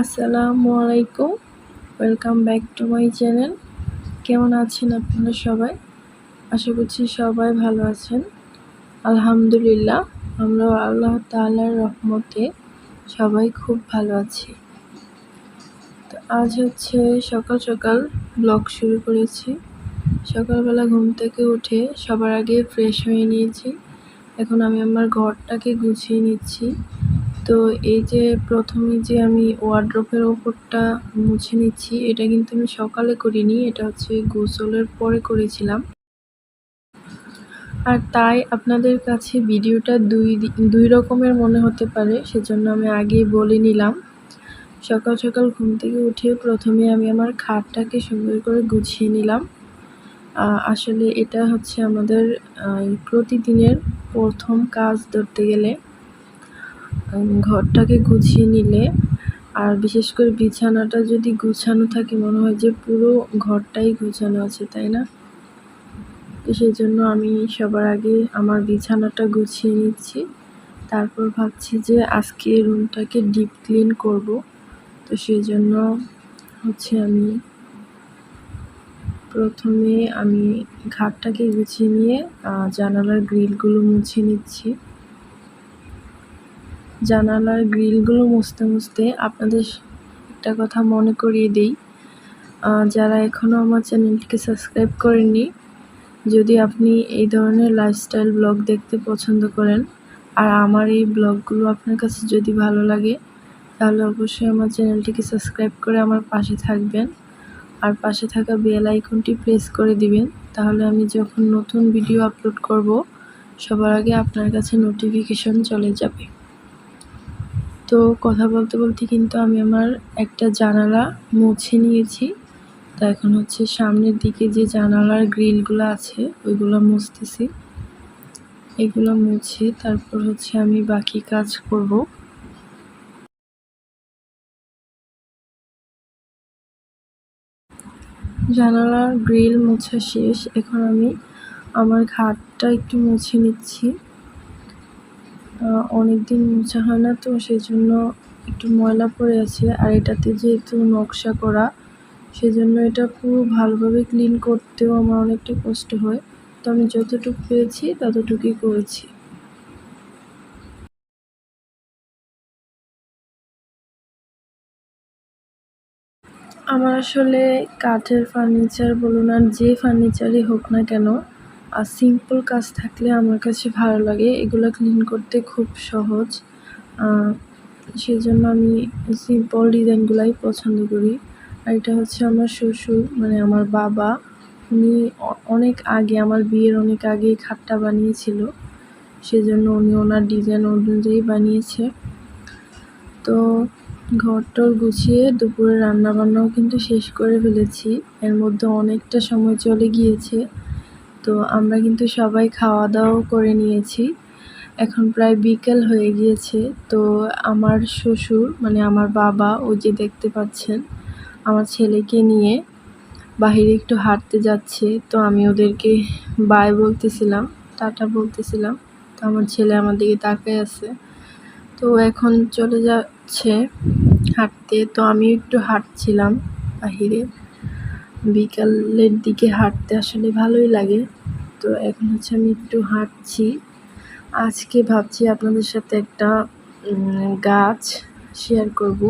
আসসালামু আলাইকুম, welcome back to my channel. কেমন আছেন আপনারা সবাই? আশা করছি সবাই ভালো আছেন। আলহামদুলিল্লাহ, আমরাও আল্লাহ তাআলার রহমতে সবাই খুব ভালো আছি। তো আজ হচ্ছে সকাল সকাল ব্লগ শুরু করেছি। সকালবেলা ঘুম থেকে উঠে সবার আগে ফ্রেশ হয়ে নিয়েছি। এখন আমি আমার ঘরটাকে গুছিয়ে নিচ্ছি। তো এই যে প্রথমে যে আমি ওয়ারড্রোবের ওপরটা মুছে নিচ্ছি, এটা কিন্তু আমি সকালে করিনি, এটা হচ্ছে গোসলের পরে করেছিলাম। আর তাই আপনাদের কাছে ভিডিওটা দুই রকমের মনে হতে পারে, সেজন্য আমি আগেই বলে নিলাম। সকাল সকাল ঘুম থেকে উঠে প্রথমে আমি আমার খাটটাকে সুন্দর করে গুছিয়ে নিলাম। আসলে এটা হচ্ছে আমাদের প্রতিদিনের প্রথম কাজ ধরতে গেলে। ঘরটাকে গুছিয়ে নিলে, আর বিশেষ করে বিছানাটা যদি গুছানো থাকে মনে হয় যে পুরো ঘরটাই গুছানো আছে, তাই না? তো সেই জন্য আমি সবার আগে আমার বিছানাটা গুছিয়ে নিচ্ছি। তারপর ভাবছি যে আজকে রুমটাকে ডিপ ক্লিন করব। তো সেই জন্য হচ্ছে আমি প্রথমে ঘরটাকে গুছিয়ে নিয়ে জানালার গ্রিলগুলো মুছে নিচ্ছি। জানালার গ্রিলগুলো মুছতে আপনাদের একটা কথা মনে করিয়ে দিই, যারা এখনও আমার চ্যানেলটিকে সাবস্ক্রাইব করেননি, যদি আপনি এই ধরনের লাইফস্টাইল ব্লগ দেখতে পছন্দ করেন আর আমার এই ব্লগগুলো আপনার কাছে যদি ভালো লাগে, তাহলে অবশ্যই আমার চ্যানেলটিকে সাবস্ক্রাইব করে আমার পাশে থাকবেন আর পাশে থাকা বেল আইকনটি প্রেস করে দিবেন। তাহলে আমি যখন নতুন ভিডিও আপলোড করব, সবার আগে আপনার কাছে নোটিফিকেশন চলে যাবে। তো কথা বলতে বলতে কিন্তু আমি আমার একটা জানালা মুছে নিয়েছি। তো এখন হচ্ছে সামনের দিকে যে জানালার গ্রিলগুলো আছে ওইগুলো মুছতেছি। এগুলো মুছে তারপর হচ্ছে আমি বাকি কাজ করব। জানালার গ্রিল মোছা শেষ। এখন আমি আমার খাটটা একটু মুছে নিচ্ছি। অনেকদিন মোছা হয় না, তো সেই জন্য একটু ময়লা পড়ে আছে। আর এটাতে যেহেতু নকশা করা, সেজন্য এটা পুরো ভালোভাবে ক্লিন করতেও আমার অনেকটা কষ্ট হয়। তো আমি যতটুকু পেরেছি ততটুকুই করেছি। আমার আসলে কাঠের ফার্নিচার বলুন আর যে ফার্নিচারই হোক না কেন, সিম্পল কাজ থাকলে আমার কাছে ভালো লাগে। এগুলো ক্লিন করতে খুব সহজ। সেজন্য আমি সিম্পল ডিজাইনগুলাই পছন্দ করি। আর এটা হচ্ছে আমার শ্বশুর, মানে আমার বাবা, উনি অনেক আগে, আমার বিয়ের অনেক আগেই খাটটা বানিয়েছিল। সেজন্য উনি ওনার ডিজাইন অনুযায়ী বানিয়েছে। তো ঘরটর গুছিয়ে দুপুরে রান্নাবান্নাও কিন্তু শেষ করে ফেলেছি। এর মধ্যে অনেকটা সময় চলে গিয়েছে। তো আমরা কিন্তু সবাই খাওয়া দাওয়াও করে নিয়েছি। এখন প্রায় বিকেল হয়ে গিয়েছে। তো আমার শ্বশুর, মানে আমার বাবা, ওই যে দেখতে পাচ্ছেন, আমার ছেলেকে নিয়ে বাহিরে একটু হাঁটতে যাচ্ছে। তো আমি ওদেরকে বাই বলতেছিলাম, টাটা বলতেছিলাম। তো আমার ছেলে আমার দিকে তাকায় আছে। তো এখন চলে যাচ্ছে হাঁটতে। তো আমি একটু হাঁটছিলাম বাহিরে। বিকালের দিকে হাঁটতে আসলে ভালোই লাগে। তো এখন হচ্ছে আমি একটু হাঁটছি। আজকে ভাবছি আপনাদের সাথে একটা গাছ শেয়ার করব।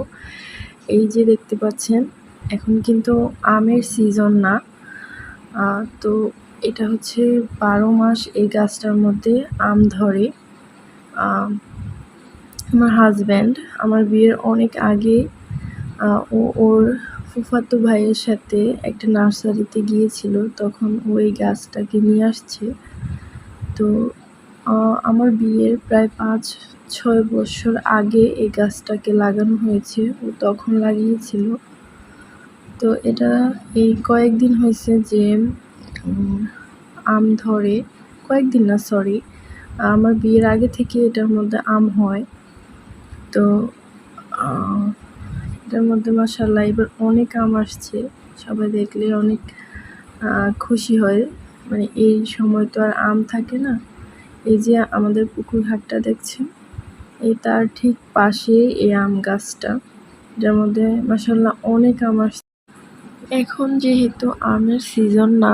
এই যে দেখতে পাচ্ছেন, এখন কিন্তু আমের সিজন না। তো এটা হচ্ছে 12 মাস এই গাছটার মধ্যে আম ধরে। আমার হাজব্যান্ড আমার বিয়ের অনেক আগে ওর ফুফাতো ভাইয়ের সাথে একটা নার্সারিতে গিয়েছিল, তখন ওই গাছটাকে নিয়ে আসছে। তো আমার বিয়ের প্রায় 5-6 বছর আগে এই গাছটাকে লাগানো হয়েছে, ও তখন লাগিয়েছিল। তো এটা এই কয়েকদিন হয়েছে যে আম ধরে, কয়েকদিন না, সরি, আমার বিয়ের আগে থেকে এটার মধ্যে আম হয়। তো এটার মধ্যে মাশাআল্লাহ এবার অনেক আম আসছে। সবাই দেখলে অনেক খুশি হয়। মানে এই সময় তো আর আম থাকে না। এই যে আমাদের পুকুর ঘাটটা দেখছেন, এই তার ঠিক পাশেই এই আম গাছটা। যার মধ্যে মাশাআল্লাহ অনেক আম আসছে। এখন যেহেতু আমের সিজন না,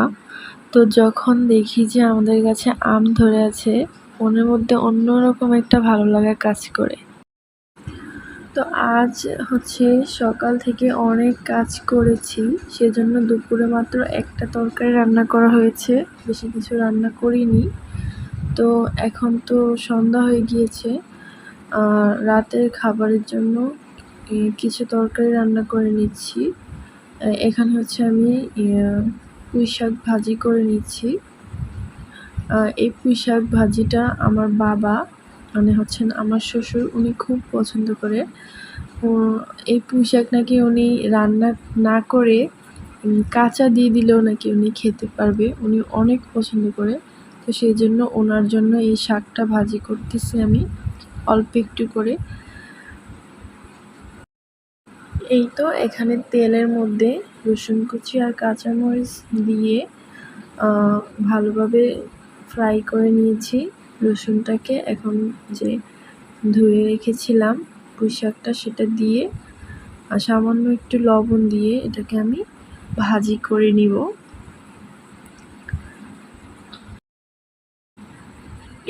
তো যখন দেখি যে আমাদের গাছে আম ধরে আছে, মনের মধ্যে অন্যরকম একটা ভালো লাগা কাজ করে। তো আজ হচ্ছে সকাল থেকে অনেক কাজ করেছি, সেজন্য দুপুরে মাত্র একটা তরকারি রান্না করা হয়েছে, বেশি কিছু রান্না করিনি। তো এখন তো সন্ধ্যা হয়ে গিয়েছে, রাতের খাবারের জন্য কিছু তরকারি রান্না করে নিচ্ছি। এখানে হচ্ছে আমি পুঁই শাক ভাজি করে নিচ্ছি। এই পুঁই শাক ভাজিটা আমার বাবা, মানে হচ্ছেন আমার শ্বশুর, উনি খুব পছন্দ করে। এই পুঁই শাক নাকি উনি রান্না না করে কাঁচা দিয়ে দিলেও নাকি উনি খেতে পারবে, উনি অনেক পছন্দ করে। তো সেই জন্য ওনার জন্য এই শাকটা ভাজি করতেছি আমি অল্প একটু করে। এই তো এখানে তেলের মধ্যে রসুন কুচি আর কাঁচামরিচ দিয়ে ভালোভাবে ফ্রাই করে নিয়েছি রসুনটাকে। এখন যে ধুয়ে রেখেছিলাম পুঁই শাকটা, সেটা দিয়ে আর সামান্য একটু লবণ দিয়ে এটাকে আমি ভাজি করে নিব।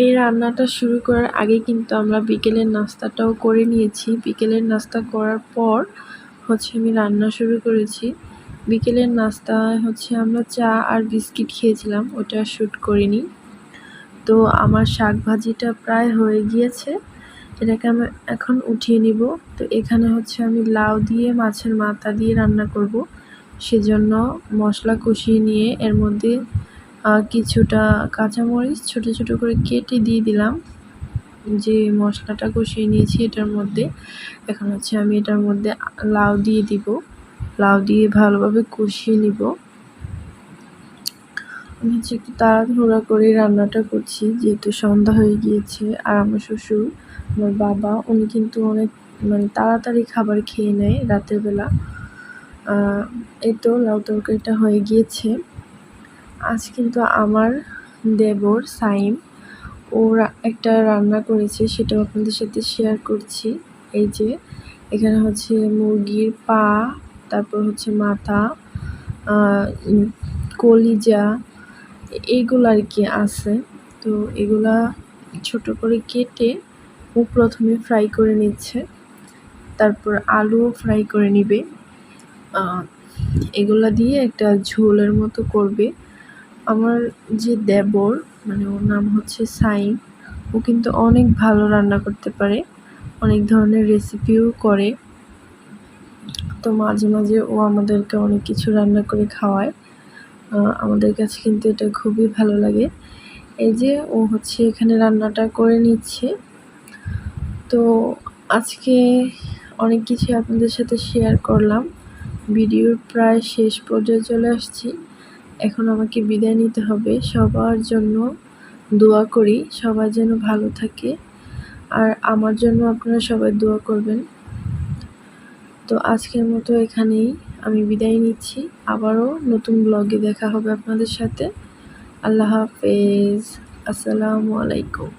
এই রান্নাটা শুরু করার আগে কিন্তু আমরা বিকেলের নাস্তাটাও করে নিয়েছি। বিকেলের নাস্তা করার পর হচ্ছে আমি রান্না শুরু করেছি। বিকেলের নাস্তায় হচ্ছে আমরা চা আর বিস্কিট খেয়েছিলাম, ওটা শ্যুট করিনি। তো আমার শাক ভাজিটা প্রায় হয়ে গিয়েছে, এটাকে আমি এখন উঠিয়ে নিব। তো এখানে হচ্ছে আমি লাউ দিয়ে মাছের মাথা দিয়ে রান্না করব, সেজন্য মশলা কষিয়ে নিয়ে এর মধ্যে কিছুটা কাঁচামরিচ ছোট ছোট করে কেটে দিয়ে দিলাম। যে মশলাটা কষিয়ে নিয়েছি এটার মধ্যে, এখন হচ্ছে আমি এটার মধ্যে লাউ দিয়ে দিব। লাউ দিয়ে ভালোভাবে কষিয়ে নিব। আমি হচ্ছে একটু তাড়াহুড়া করে রান্নাটা করছি, যেহেতু সন্ধ্যা হয়ে গিয়েছে। আর আমার শ্বশুর, আমার বাবা, উনি কিন্তু অনেক মানে তাড়াতাড়ি খাবার খেয়ে নেয় রাতের বেলা। এই তো লাউ তরকারিটা হয়ে গিয়েছে। আজ কিন্তু আমার দেবর সাইম, ও একটা রান্না করেছে, সেটাও আপনাদের সাথে শেয়ার করছি। এই যে এখানে হচ্ছে মুরগির পা, তারপর হচ্ছে মাথা, কলিজা, এইগুলো আর কি আছে। তো এগুলা ছোট করে কেটে ও প্রথমে ফ্রাই করে নিচ্ছে, তারপর আলুও ফ্রাই করে নিবে। এগুলা দিয়ে একটা ঝোলের মতো করবে। আমার যে দেবর, মানে ওর নাম হচ্ছে সাইম, ও কিন্তু অনেক ভালো রান্না করতে পারে, অনেক ধরনের রেসিপিও করে। তো মাঝে মাঝে ও আমাদেরকে অনেক কিছু রান্না করে খাওয়ায়। আমাদের কাছে কিন্তু এটা খুবই ভালো লাগে। এই যে ও হচ্ছে এখানে রান্নাটা করে নিচ্ছে। তো আজকে অনেক কিছু আপনাদের সাথে শেয়ার করলাম, ভিডিওর প্রায় শেষ পর্যায়ে চলে আসছি। এখন আমাকে বিদায় নিতে হবে। সবার জন্য দোয়া করি, সবাই যেন ভালো থাকে, আর আমার জন্য আপনারা সবাই দোয়া করবেন। তো আজকের মতো এখানেই আমি বিদায় নিচ্ছি। আবারও নতুন ব্লগে দেখা হবে আপনাদের সাথে। আল্লাহ হাফেজ। আসসালামু আলাইকুম।